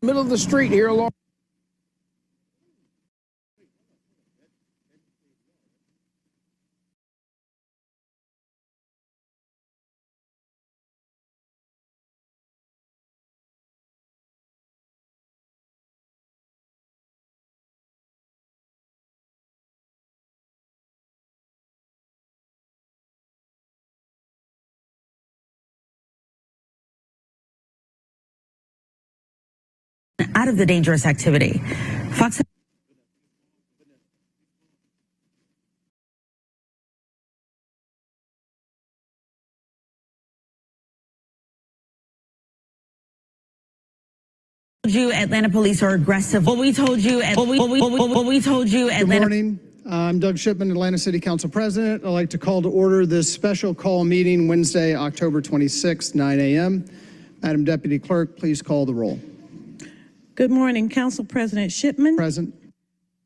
Middle of the street here along. Out of the dangerous activity. Fox you Atlanta police are aggressive. What we told you Atlanta. Good morning. I'm Doug Shipman, Atlanta City Council President. I'd like to call to order this special call meeting Wednesday, October 26, 9 a.m. Madam Deputy Clerk, please call the roll. Good morning, Council President Shipman. Present.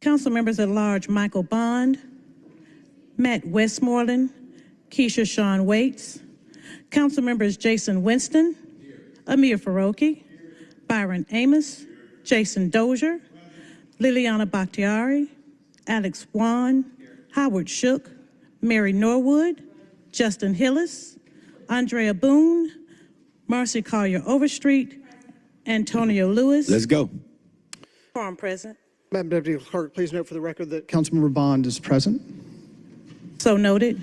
Council members at large Michael Bond, Matt Westmoreland, Keisha Shawn Waits, Council members Jason Winston, Amir Faroki, Byron Amos, Jason Dozier, Liliana Bakhtiari, Alex Wan, Howard Shook, Mary Norwood, Justin Hillis, Andrea Boone, Marcy Collier Overstreet, Antonio Lewis. Let's go. Quorum present. Madam Deputy Clerk, please note for the record that Councilmember Bond is present. So noted.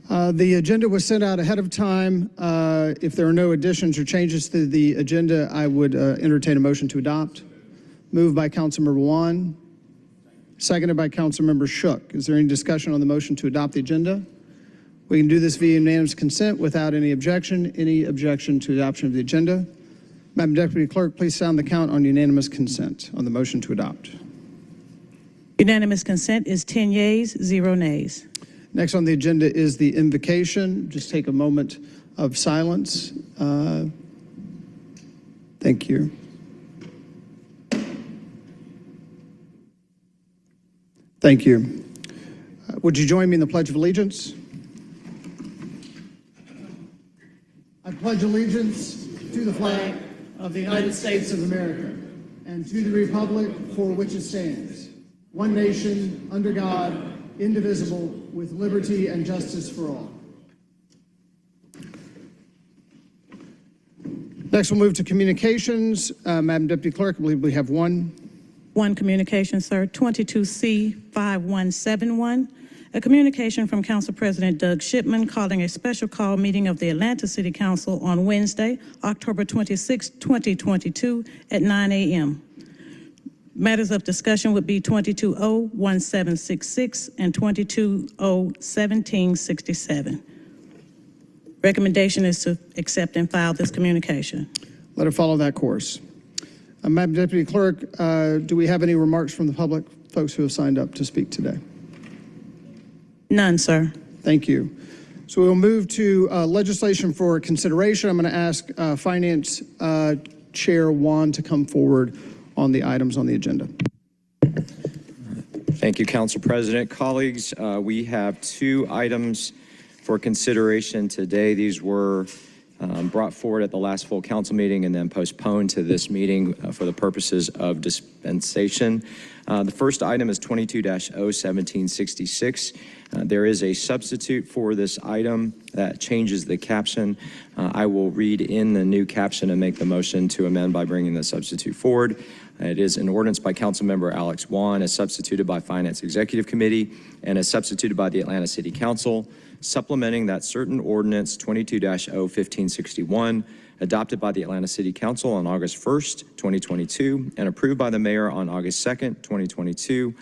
The agenda was sent out ahead of time. If there are no additions or changes to the agenda, I would entertain a motion to adopt. Moved by Councilmember Wan, seconded by Councilmember Shook. Is there any discussion on the motion to adopt the agenda? We can do this via unanimous consent without any objection. Any objection to adoption of the agenda? Madam Deputy Clerk, please sound the count on unanimous consent on the motion to adopt. Unanimous consent is 10 yeas, 0 nays. Next on the agenda is the invocation. Just take a moment of silence. Thank you. Thank you. Would you join me in the Pledge of Allegiance? I pledge allegiance to the flag of the United States of America and to the republic for which it stands, one nation, under God, indivisible, with liberty and justice for all. Next, we'll move to communications. Madam Deputy Clerk, I believe we have one. One communication, sir, 22C5171, a communication from Council President Doug Shipman calling a special call meeting of the Atlanta City Council on Wednesday, October 26, 2022 at 9 a.m. Matters of discussion would be 22-01766 and 22-01767. Recommendation is to accept and file this communication. Let it follow that course. Madam Deputy Clerk, do we have any remarks from the public, folks who have signed up to speak today? None, sir. Thank you. So we'll move to legislation for consideration. I'm going to ask Finance Chair Juan to come forward on the items on the agenda. Thank you, Council President. Colleagues, we have two items for consideration today. These were brought forward at the last full council meeting and then postponed to this meeting for the purposes of dispensation. The first item is 22-01766. There is a substitute for this item that changes the caption. I will read in the new caption and make the motion to amend by bringing the substitute forward. It is an ordinance by Councilmember Alex Juan, as substituted by Finance Executive Committee and as substituted by the Atlanta City Council, supplementing that certain ordinance 22-01561 adopted by the Atlanta City Council on August 1st, 2022, and approved by the mayor on August 2nd, 2022,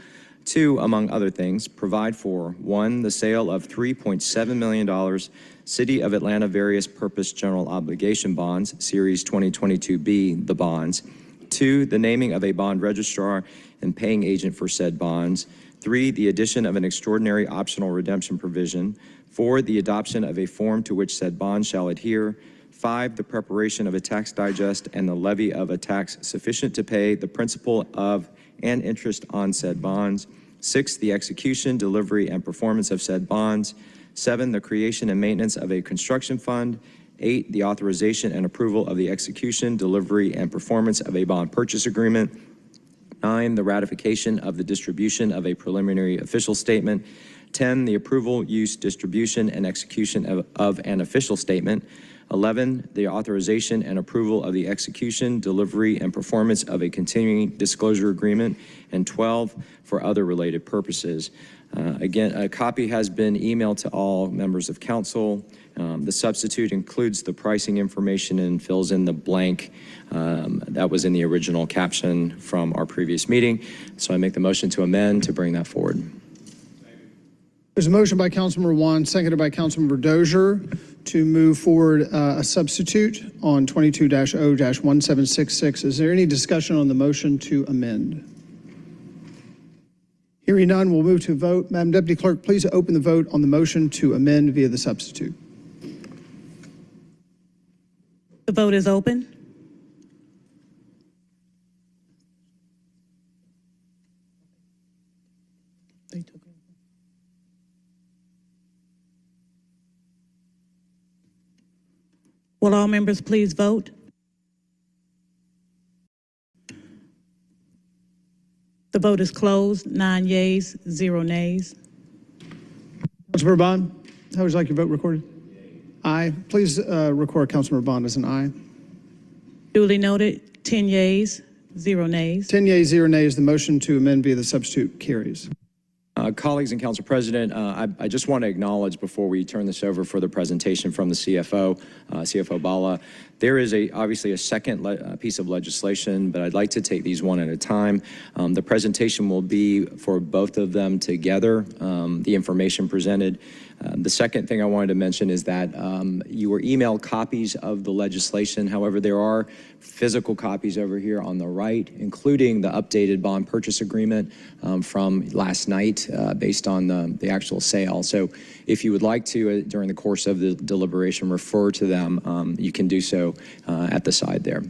to, among other things, provide for, 1, the sale of $3.7 million City of Atlanta Various Purpose General Obligation Bonds, Series 2022B, the bonds, 2, the naming of a bond registrar and paying agent for said bonds, 3, the addition of an extraordinary optional redemption provision, 4, the adoption of a form to which said bond shall adhere, 5, the preparation of a tax digest and the levy of a tax sufficient to pay the principal of and interest on said bonds, 6, the execution, delivery, and performance of said bonds, 7, the creation and maintenance of a construction fund, 8, the authorization and approval of the execution, delivery, and performance of a bond purchase agreement, 9, the ratification of the distribution of a preliminary official statement, 10, the approval, use, distribution, and execution of an official statement, 11, the authorization and approval of the execution, delivery, and performance of a continuing disclosure agreement, and 12, for other related purposes. Again, a copy has been emailed to all members of council. The substitute includes the pricing information and fills in the blank that was in the original caption from our previous meeting. So I make the motion to amend to bring that forward. There's a motion by Councilmember Juan, seconded by Councilmember Dozier, to move forward a substitute on 22-0-1766. Is there any discussion on the motion to amend? Hearing none, we'll move to a vote. Madam Deputy Clerk, please open the vote on the motion to amend via the substitute. The vote is open. Will all members please vote? The vote is closed. 9 yeas, 0 nays. Councilmember Bond, how would you like your vote recorded? Aye. Please record Councilmember Bond as an aye. Duly noted. 10 yeas, 0 nays. 10 yeas, 0 nays. The motion to amend via the substitute carries. Colleagues and Council President, I just want to acknowledge before we turn this over for the presentation from the CFO, CFO Bala, there is obviously a second piece of legislation, but I'd like to take these one at a time. The presentation will be for both of them together, the information presented. The second thing I wanted to mention is that you were emailed copies of the legislation. However, there are physical copies over here on the right, including the updated bond purchase agreement from last night based on the actual sale. So if you would like to, during the course of the deliberation, refer to them, you can do so at the side there.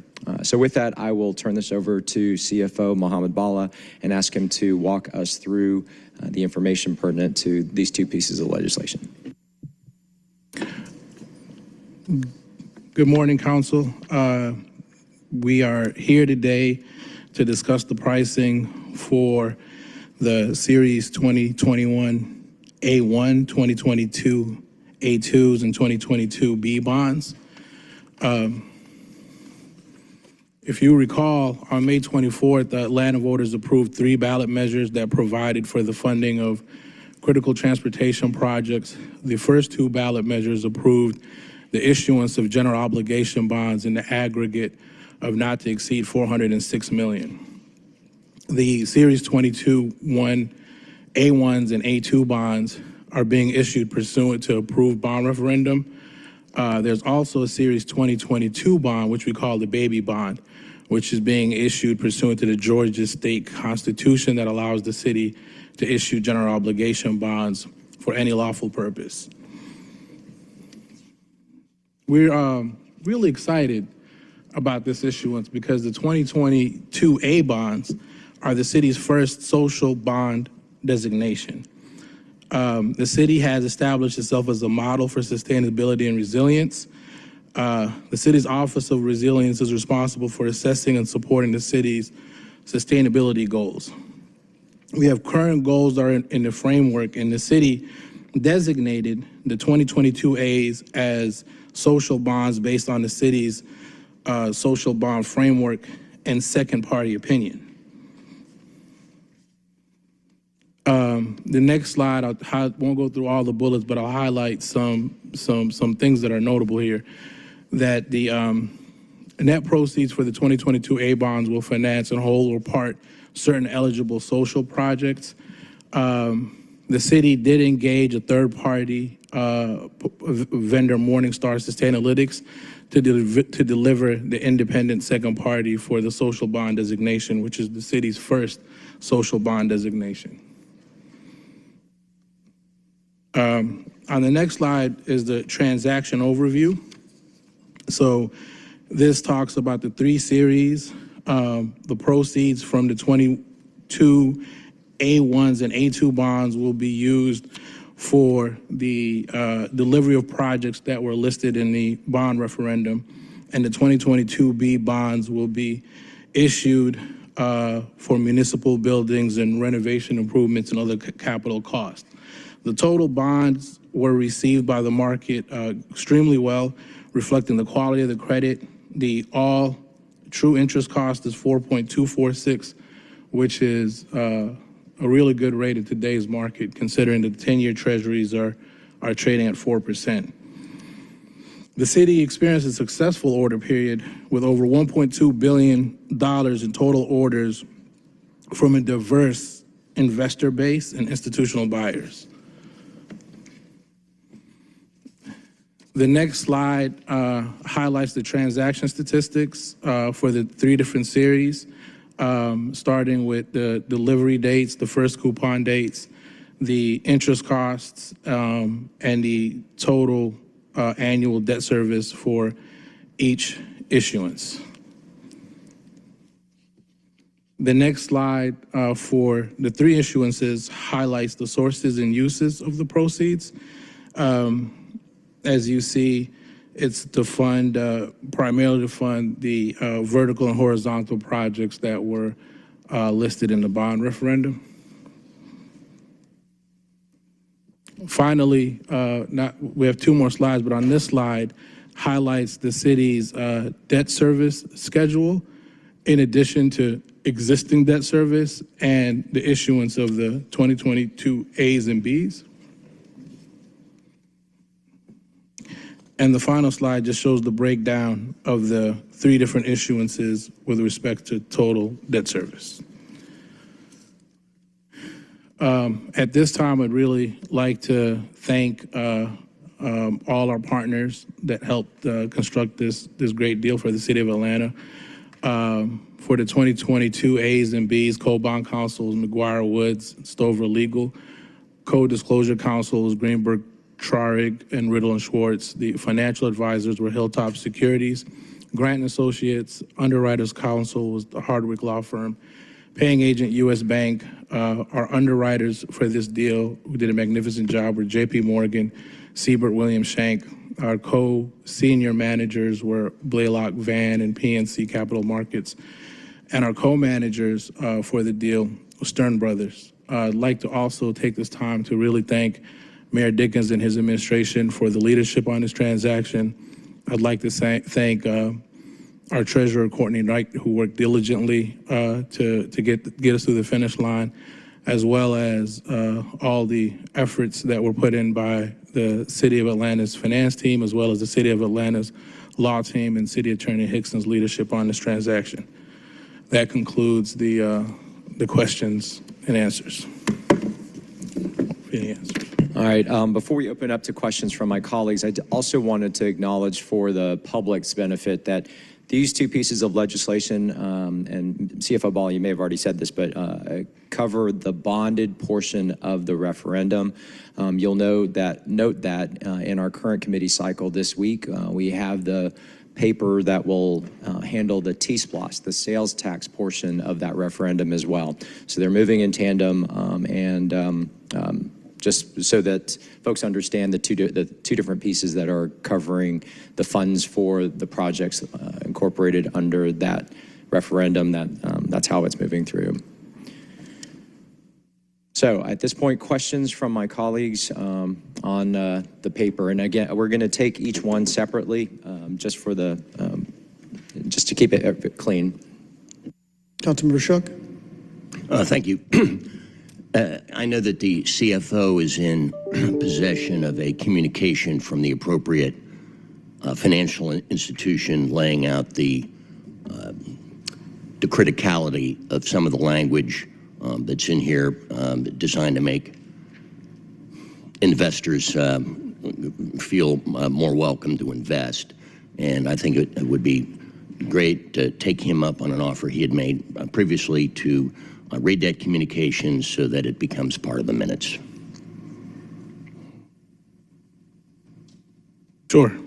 So with that, I will turn this over to CFO Mohammed Bala and ask him to walk us through the information pertinent to these two pieces of legislation. Good morning, Council. We are here today to discuss the pricing for the Series 2021 A1, 2022 A2s, and 2022 B bonds. If you recall, on May 24th, the Atlanta voters approved 3 ballot measures that provided for the funding of critical transportation projects. The first 2 ballot measures approved the issuance of general obligation bonds in the aggregate of not to exceed $406 million. The Series 22 A1s and A2 bonds are being issued pursuant to approved bond referendum. There's also a Series 2022 bond, which we call the baby bond, which is being issued pursuant to the Georgia State Constitution that allows the city to issue general obligation bonds for any lawful purpose. We're really excited about this issuance because the 2022 A bonds are the city's first social bond designation. The city has established itself as a model for sustainability and resilience. The city's Office of Resilience is responsible for assessing and supporting the city's sustainability goals. We have current goals that are in the framework, and the city designated the 2022 A's as social bonds based on the city's social bond framework and second party opinion. The next slide, I won't go through all the bullets, but I'll highlight some things that are notable here. That the net proceeds for the 2022 A bonds will finance in whole or part certain eligible social projects. The city did engage a third-party vendor, Morningstar Sustainalytics, to deliver the independent second party for the social bond designation, which is the city's first social bond designation. On the next slide is the transaction overview. So this talks about the 3 series. The proceeds from the 22 A1s and A2 bonds will be used for the delivery of projects that were listed in the bond referendum, and the 2022 B bonds will be issued for municipal buildings and renovation improvements and other capital costs. The total bonds were received by the market extremely well, reflecting the quality of the credit. The all true interest cost is 4.246, which is a really good rate in today's market, considering that the 10-year treasuries are trading at 4%. The city experienced a successful order period with over $1.2 billion in total orders from a diverse investor base and institutional buyers. The next slide highlights the transaction statistics for the 3 different series, starting with the delivery dates, the first coupon dates, the interest costs, and the total annual debt service for each issuance. The next slide for the 3 issuances highlights the sources and uses of the proceeds. As you see, it's to fund, primarily to fund the vertical and horizontal projects that were listed in the bond referendum. Finally, we have 2 more slides, but on this slide highlights the city's debt service schedule, in addition to existing debt service and the issuance of the 2022 A's and B's. And the final slide just shows the breakdown of the 3 different issuances with respect to total debt service. At this time, I'd really like to thank all our partners that helped construct this great deal for the city of Atlanta. For the 2022 A's and B's, co-bond counsels McGuire Woods, Stover Legal, co-disclosure counsels Greenberg Traurig and Riddle and Schwartz. The financial advisors were Hilltop Securities. Grant and Associates, underwriters counsel was the Hardwick Law Firm. Paying agent U.S. Bank, our underwriters for this deal, who did a magnificent job, were J.P. Morgan, Siebert Williams Shank. Our co-senior managers were Blaylock Van and PNC Capital Markets. And our co-managers for the deal were Stern Brothers. I'd like to also take this time to really thank Mayor Dickens and his administration for the leadership on this transaction. I'd like to thank our treasurer, Courtney Knight, who worked diligently to get us through the finish line, as well as all the efforts that were put in by the City of Atlanta's finance team, as well as the City of Atlanta's law team and City Attorney Hickson's leadership on this transaction. That concludes the questions and answers. Any answers? All right, before we open up to questions from my colleagues, I also wanted to acknowledge for the public's benefit that these two pieces of legislation, and CFO Ball, you may have already said this, but cover the bonded portion of the referendum. You'll note that in our current committee cycle this week, we have the paper that will handle the T-SPLOST, the sales tax portion of that referendum as well. So they're moving in tandem, just so that folks understand the two different pieces that are covering the funds for the projects incorporated under that referendum. That's how it's moving through. So at this point, questions from my colleagues on the paper. And again, we're going to take each one separately, just for the just to keep it clean. Councilmember Shook. Thank you. I know that the CFO is in possession of a communication from the appropriate financial institution laying out the criticality of some of the language that's in here, designed to make investors feel more welcome to invest. And I think it would be great to take him up on an offer he had made previously to read that communication so that it becomes part of the minutes. Sure.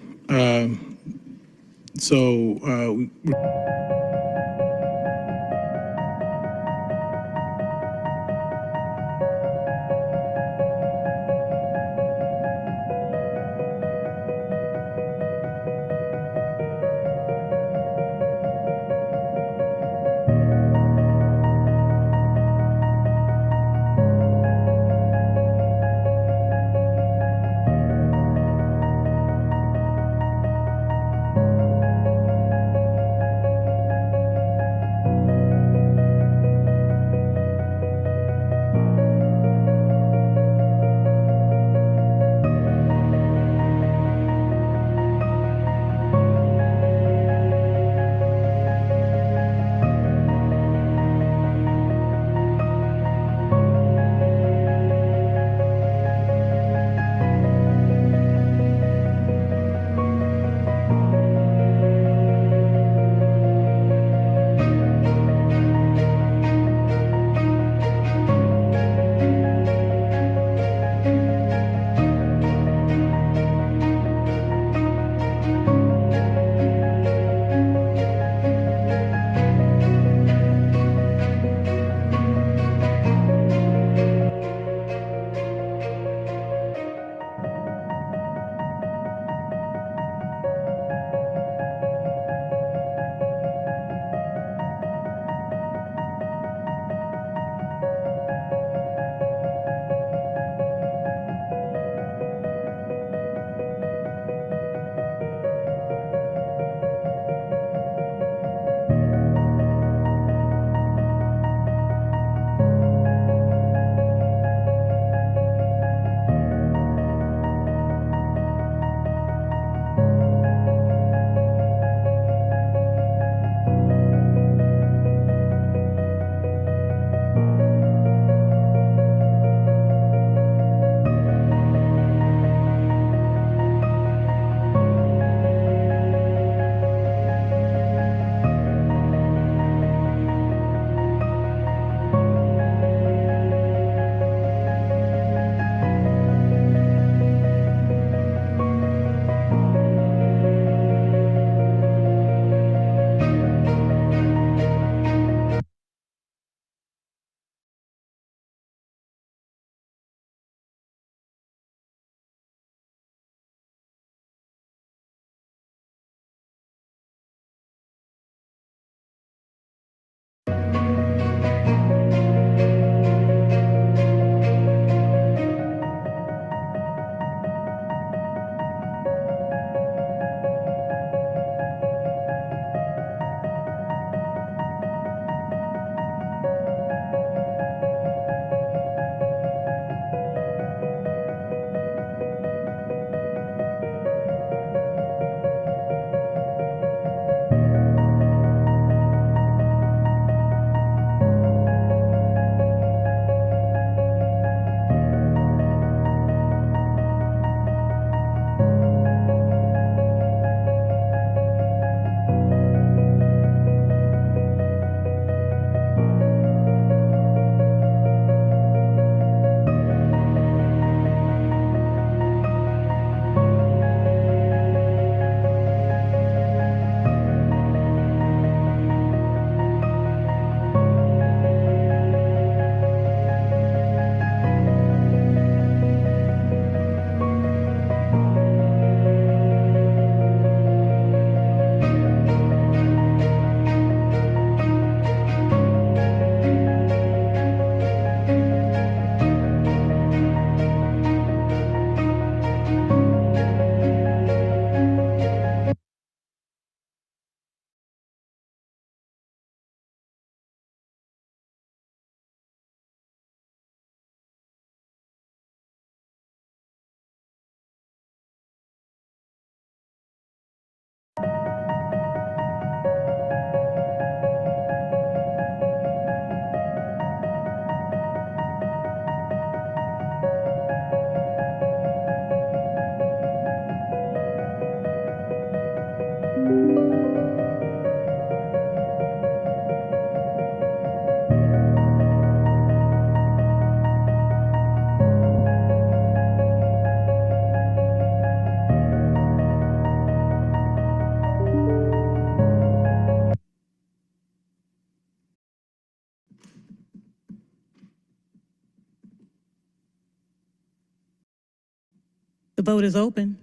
vote is open.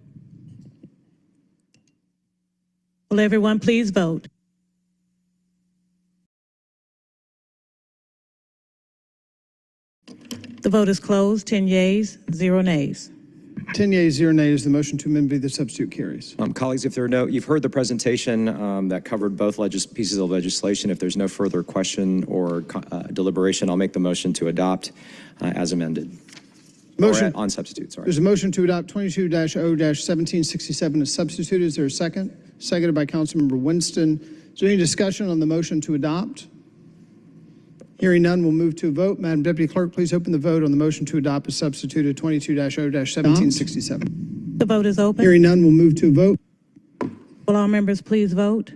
Will everyone please vote? The vote is closed. 10 yeas, 0 nays. 10 yeas, 0 nays. The motion to amend via the substitute carries. Colleagues, if there are no, you've heard the presentation that covered both pieces of legislation. If there's no further question or deliberation, I'll make the motion to adopt as amended. Motion on substitute, sorry. There's a motion to adopt 22-0-1767 as substitute. Is there a second? Seconded by Councilmember Winston. Is there any discussion on the motion to adopt? Hearing none, we'll move to a vote. Madam Deputy Clerk, please open the vote on the motion to adopt as substituted 22-0-1767. The vote is open. Hearing none, we'll move to a vote. Will all members please vote?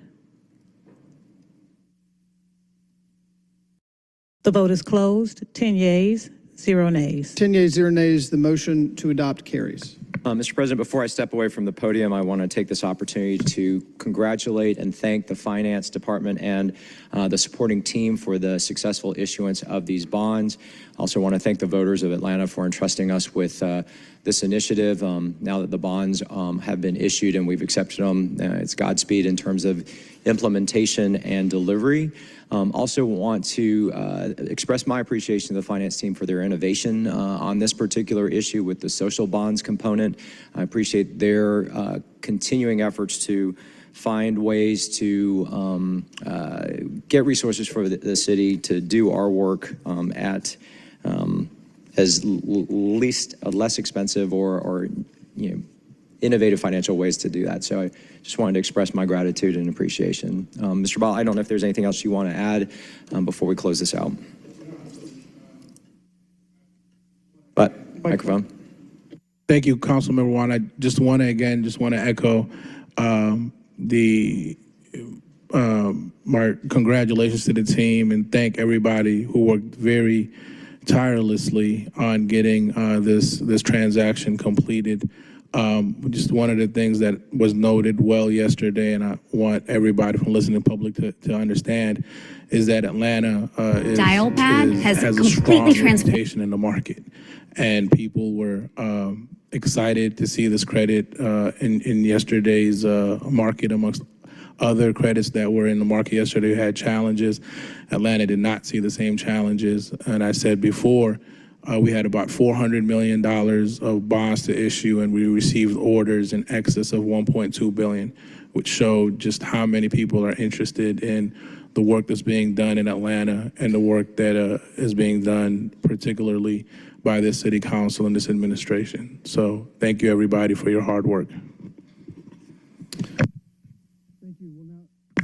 The vote is closed. 10 yeas, 0 nays. 10 yeas, 0 nays. The motion to adopt carries. Mr. President, before I step away from the podium, I want to take this opportunity to congratulate and thank the Finance Department and the supporting team for the successful issuance of these bonds. I also want to thank the voters of Atlanta for entrusting us with this initiative. Now that the bonds have been issued and we've accepted them, it's Godspeed in terms of implementation and delivery. Also want to express my appreciation to the finance team for their innovation on this particular issue with the social bonds component. I appreciate their continuing efforts to find ways to get resources for the city to do our work at as less expensive or innovative financial ways to do that. So I just wanted to express my gratitude and appreciation. Mr. Ball, I don't know if there's anything else you want to add before we close this out. But microphone. Thank you, Councilmember Juan. I just want to echo my congratulations to the team and thank everybody who worked very tirelessly on getting this transaction completed. Just one of the things that was noted well yesterday, and I want everybody from listening public to understand, is that Atlanta has a strong reputation in the market, and people were excited to see this credit in yesterday's market amongst other credits that were in the market yesterday who had challenges. Atlanta did not see the same challenges, and I said before, we had about $400 million of bonds to issue, and we received orders in excess of $1.2 billion, which showed just how many people are interested in the work that's being done in Atlanta and the work that is being done particularly by this city council and this administration. So thank you, everybody, for your hard work.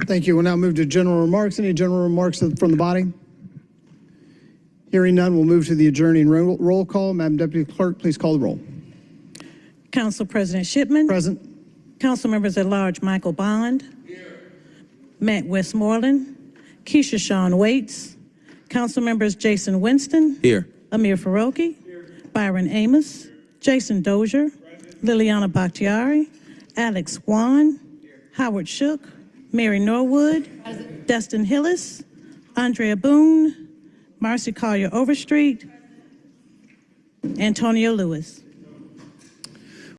Thank you. We'll now move to general remarks. Any general remarks from the body? Hearing none, we'll move to the adjourning roll call. Madam Deputy Clerk, please call the roll. Council President Shipman. Present. Council members at large Michael Bond. Here. Matt Westmoreland. Keisha Shawn Waits. Council members Jason Winston. Here. Amir Faroki. Here. Byron Amos. Jason Dozier. Liliana Bakhtiari. Alex Juan. Here. Howard Shook. Mary Norwood. Dustin Hillis. Andrea Boone. Marcy Collier Overstreet, Antonio Lewis.